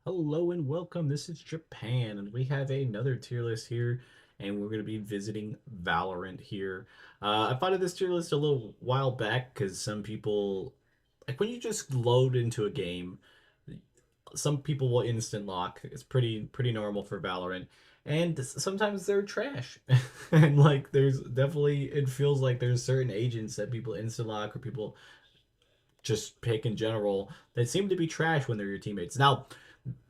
Hello and welcome. This is Japan, and we have another tier list here, and we're going to be visiting Valorant here. I thought of this tier list a little while back because some people, like when you just load into a game, some people will instant lock. It's pretty normal for Valorant, and sometimes they're trash. And like, there's definitely it feels like there's certain agents that people instant lock or people just pick in general that seem to be trash when they're your teammates. Now,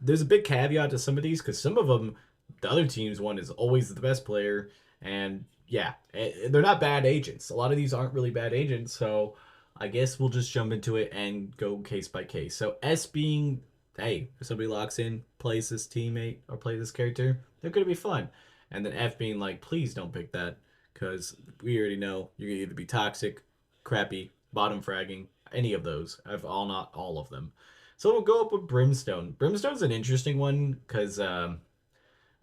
there's a big caveat to some of these because some of them, the other team's one is always the best player, and yeah, they're not bad agents. A lot of these aren't really bad agents, so I guess we'll just jump into it and go case by case. So S being, hey, if somebody locks in, plays this teammate or plays this character, they're gonna be fun, and then F being like, please don't pick that because we already know you're gonna either be toxic, crappy, bottom fragging, any of those. I've all not all of them. So we'll go up with Brimstone. Brimstone's an interesting one because I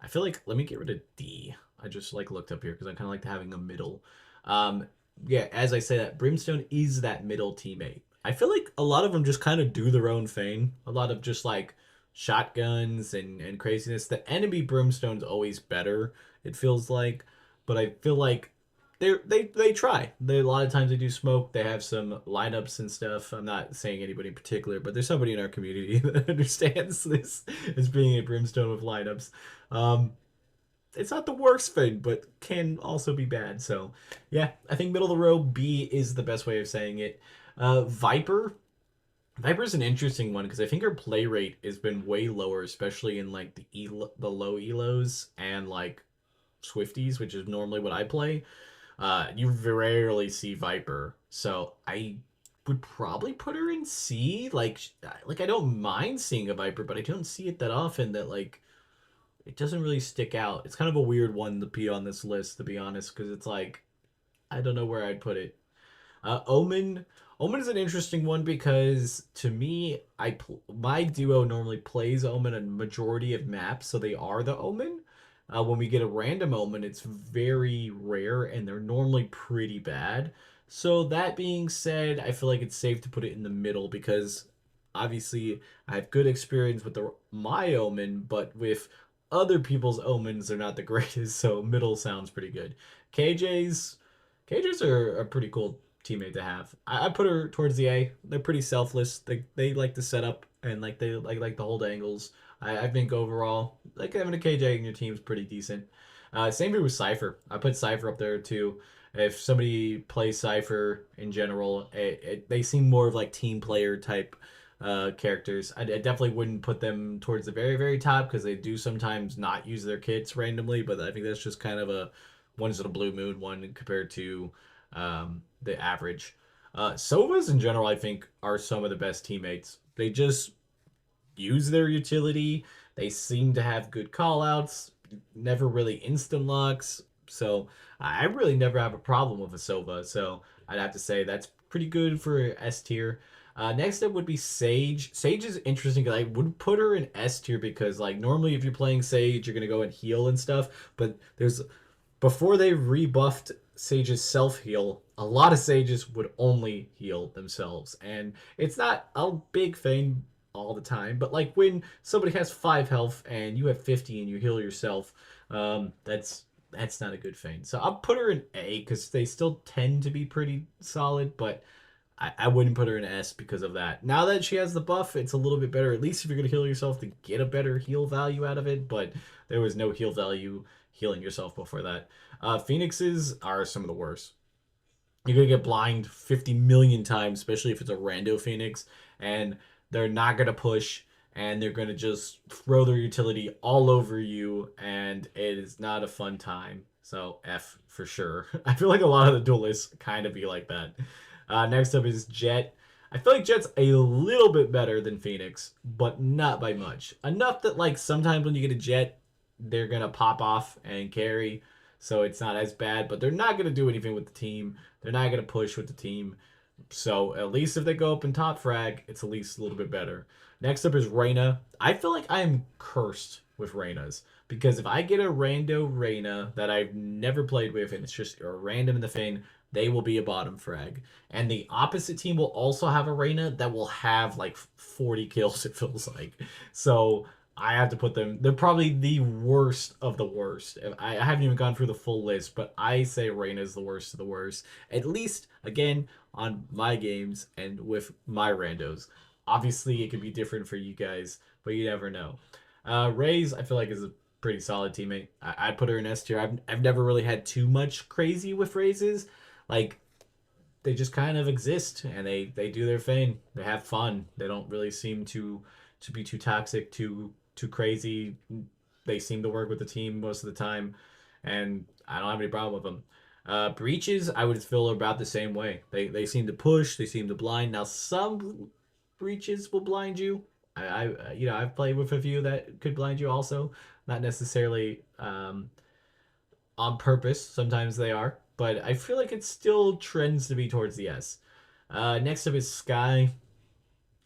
feel like let me get rid of D. I just like looked up here because I kind of like having a middle. Um, yeah, as I say that, Brimstone is that middle teammate. I feel like a lot of them just kind of do their own thing. A lot of just like shotguns and craziness. The enemy Brimstone's always better. It feels like, but I feel like they try. A lot of times they do smoke. They have some lineups and stuff. I'm not saying anybody in particular, but there's somebody in our community that understands this as being a Brimstone with lineups. Um, it's not the worst thing, but can also be bad. So, yeah, I think middle of the road B is the best way of saying it. Viper. Viper's an interesting one because I think her play rate has been way lower, especially in like the low elos and like Swifties, which is normally what I play. You rarely see Viper, so I would probably put her in C. Like I don't mind seeing a Viper, but I don't see it that often. That like it doesn't really stick out. It's kind of a weird one to be on this list, to be honest, because it's like I don't know where I'd put it. Omen. Omen is an interesting one because to me, my duo normally plays Omen a majority of maps, so they are the Omen. When we get a random Omen, it's very rare, and they're normally pretty bad. So that being said, I feel like it's safe to put it in the middle because obviously I have good experience with my Omen, but with other people's Omens, they're not the greatest. So middle sounds pretty good. KJ's KJ's are a pretty cool teammate to have. I put her towards the A. They're pretty selfless. They like to set up and like they like to hold angles. I think overall, like having a KJ in your team is pretty decent. Same here with Cypher. I put Cypher up there too. If somebody plays Cypher in general, they seem more of like team player type characters. I definitely wouldn't put them towards the very top because they do sometimes not use their kits randomly. But I think that's just kind of a one's in a blue moon one compared to the average. Sovas in general, I think, are some of the best teammates. They just use their utility. They seem to have good callouts, never really instant locks. So I really never have a problem with a Sova. So I'd have to say that's pretty good for S tier. Next up would be Sage. Sage is interesting because I would put her in S tier because like normally if you're playing Sage, you're gonna go and heal and stuff. But there's before they rebuffed Sage's self heal, a lot of Sages would only heal themselves. And it's not a big thing all the time, but like when somebody has 5 health and you have 50 and you heal yourself, that's not a good thing. So I'll put her in A because they still tend to be pretty solid, but I wouldn't put her in S because of that. Now that she has the buff, it's a little bit better. At least if you're gonna heal yourself to get a better heal value out of it. But there was no heal value healing yourself before that. Phoenixes are some of the worst. You're gonna get blind 50 million times, especially if it's a rando Phoenix, and they're not gonna push, and they're gonna just throw their utility all over you, and it is not a fun time. So F for sure. I feel like a lot of the duelists kind of be like that. Next up is Jet. I feel like Jet's a little bit better than Phoenix, but not by much. Enough that like sometimes when you get a Jet, they're gonna pop off and carry, so it's not as bad. But they're not gonna do anything with the team. They're not gonna push with the team. So at least if they go up in top frag, it's at least a little bit better. Next up is Reyna. I feel like I am cursed with Reynas because if I get a rando Reyna that I've never played with and it's just a random in the thing, they will be a bottom frag. And the opposite team will also have a Reyna that will have like 40 kills, it feels like. So I have to put them. They're probably the worst of the worst. I haven't even gone through the full list, but I say Reina is the worst of the worst. At least, again, on my games and with my randos. Obviously, it could be different for you guys, but you never know. Ray's, I feel like, is a pretty solid teammate. I'd put her in S tier. I've never really had too much crazy with raises. Like, they just kind of exist and they do their thing. They have fun. They don't really seem to be too toxic, too crazy. They seem to work with the team most of the time, and I don't have any problem with them. Breaches, I would feel about the same way. They seem to push. They seem to blind. Now some breaches will blind you. I've played with a few that could blind you also. Not necessarily on purpose. Sometimes they are, but I feel like it still trends to be towards the S. Next up is Sky.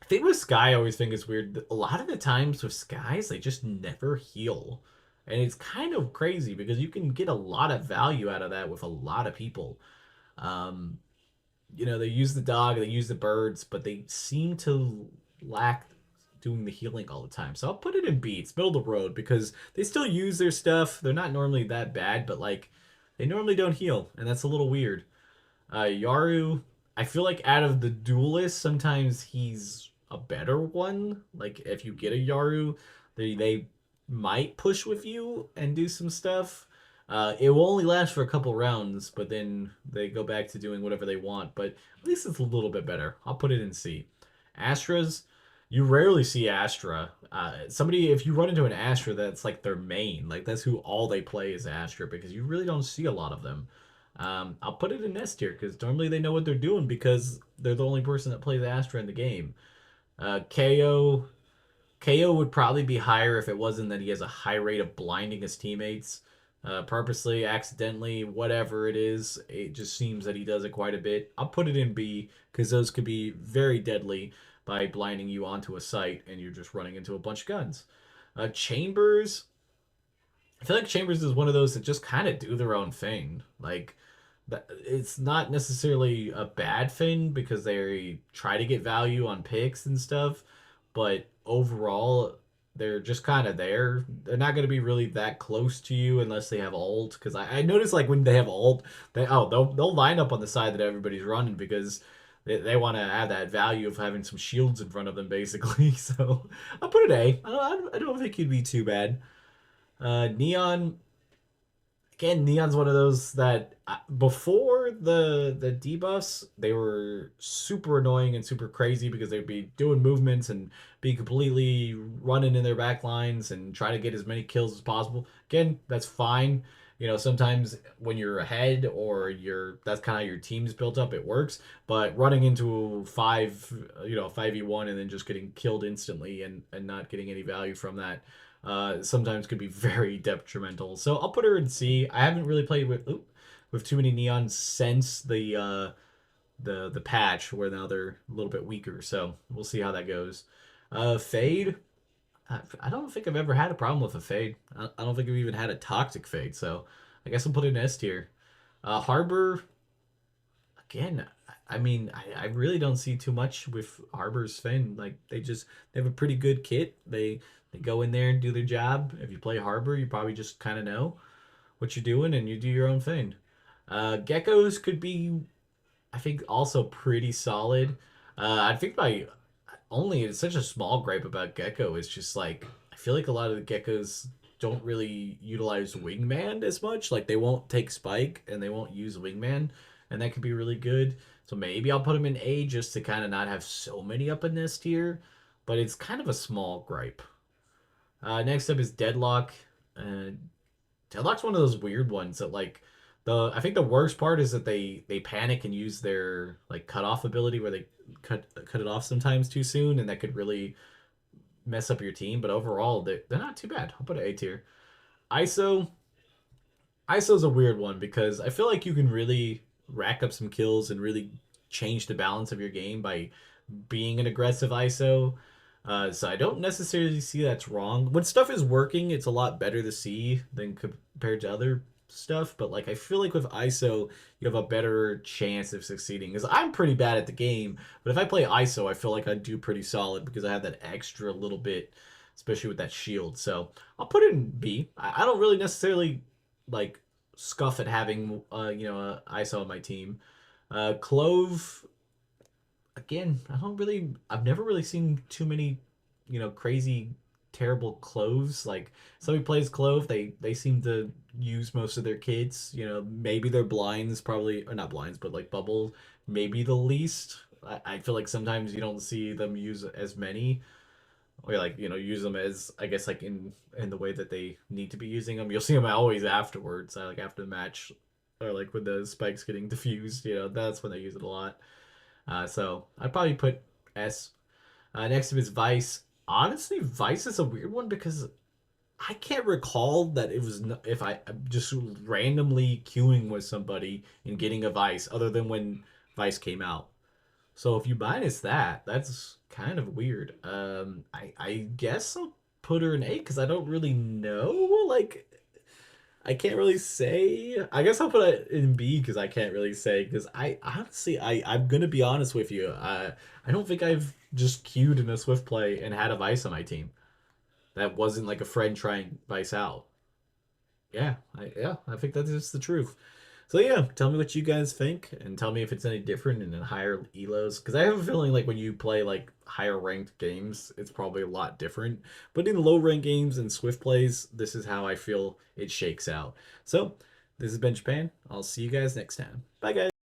I think with Sky, I always think it's weird. A lot of the times with Skies, they just never heal. And it's kind of crazy because you can get a lot of value out of that with a lot of people. Um, they use the dog, they use the birds, but they seem to lack doing the healing all the time. So I'll put it in B. It's middle of the road because they still use their stuff. They're not normally that bad, but like they normally don't heal, and that's a little weird. Yaru, I feel like out of the duelists, sometimes he's a better one. Like if you get a Yaru, they might push with you and do some stuff. It will only last for a couple rounds, but then they go back to doing whatever they want. But at least it's a little bit better. I'll put it in C. Astra's, you rarely see Astra. Somebody, if you run into an Astra, that's like their main. Like that's who all they play is Astra because you really don't see a lot of them. I'll put it in S tier because normally they know what they're doing because they're the only person that plays Astra in the game. KO KO would probably be higher if it wasn't that he has a high rate of blinding his teammates, purposely, accidentally, whatever it is. It just seems that he does it quite a bit. I'll put it in B because those could be very deadly by blinding you onto a site and you're just running into a bunch of guns. Chambers, I feel like Chambers is one of those that just kind of do their own thing. Like, it's not necessarily a bad thing because they try to get value on picks and stuff, but overall, they're just kind of there. They're not going to be really that close to you unless they have ult. Because I notice like when they have ult, they'll line up on the side that everybody's running because they want to add that value of having some shields in front of them basically. So I'll put it A. I don't think he'd be too bad. Neon, again, Neon's one of those that before the debuffs, they were super annoying and super crazy because they'd be doing movements and be completely running in their back lines and try to get as many kills as possible. Again, that's fine. Sometimes when you're ahead or that's kind of how your team's built up, it works. But running into 5v1 and then just getting killed instantly and not getting any value from that sometimes could be very detrimental. So I'll put her in C. I haven't really played with too many neons since the patch where now they're a little bit weaker. So we'll see how that goes. Fade. I don't think I've ever had a problem with a fade. I don't think I've even had a toxic fade. So I guess I'll put it in S tier. Harbor. Again, I mean, I really don't see too much with Harbor's Finn. Like they have a pretty good kit. They go in there and do their job. If you play Harbor, you probably just kind of know what you're doing and you do your own thing. Geckos could be, I think, also pretty solid. I think my only it's such a small gripe about Gecko is just like I feel like a lot of the Geckos don't really utilize Wingman as much. Like they won't take Spike and they won't use Wingman, and that could be really good. So maybe I'll put him in A just to kind of not have so many up in this tier, but it's kind of a small gripe. Next up is Deadlock. Uh, Deadlock's one of those weird ones that like the I think the worst part is that they panic and use their like cut off ability where they cut it off sometimes too soon, and that could really mess up your team. But overall, they're not too bad. I'll put an A tier. ISO ISO's a weird one because I feel like you can really rack up some kills and really change the balance of your game by being an aggressive ISO. So I don't necessarily see that's wrong. When stuff is working, it's a lot better to see than compared to other stuff. But like I feel like with ISO, you have a better chance of succeeding. Because I'm pretty bad at the game, but if I play ISO, I feel like I do pretty solid because I have that extra little bit especially with that shield. So I'll put it in B. I don't really necessarily like scuff at having a ISO on my team. Clove, again, I've never really seen too many, crazy, terrible cloves. Like somebody plays clove, they seem to use most of their kits. Maybe their blinds probably, or not blinds, but like bubble, maybe the least. I feel like sometimes you don't see them use as many, or like use them as I guess like in the way that they need to be using them. You'll see them always afterwards, like after the match, or like with the spikes getting diffused. That's when they use it a lot. So I'd probably put S. Next up is Vice. Honestly, Vice is a weird one because I can't recall that it was if I'm just randomly queuing with somebody and getting a Vice, other than when Vice came out. So if you minus that, that's kind of weird. I guess I'll put her in A because I don't really know. Like I can't really say. I guess I'll put it in B because I can't really say. Because I honestly, I'm gonna be honest with you. I don't think I've just queued in a Swift play and had a Vice on my team. That wasn't like a friend trying Vice out. I think that is the truth. So yeah, tell me what you guys think, and tell me if it's any different in the higher elos. Because I have a feeling like when you play like higher ranked games, it's probably a lot different. But in low ranked games and Swift plays, this is how I feel it shakes out. So this has been Japan. I'll see you guys next time. Bye guys.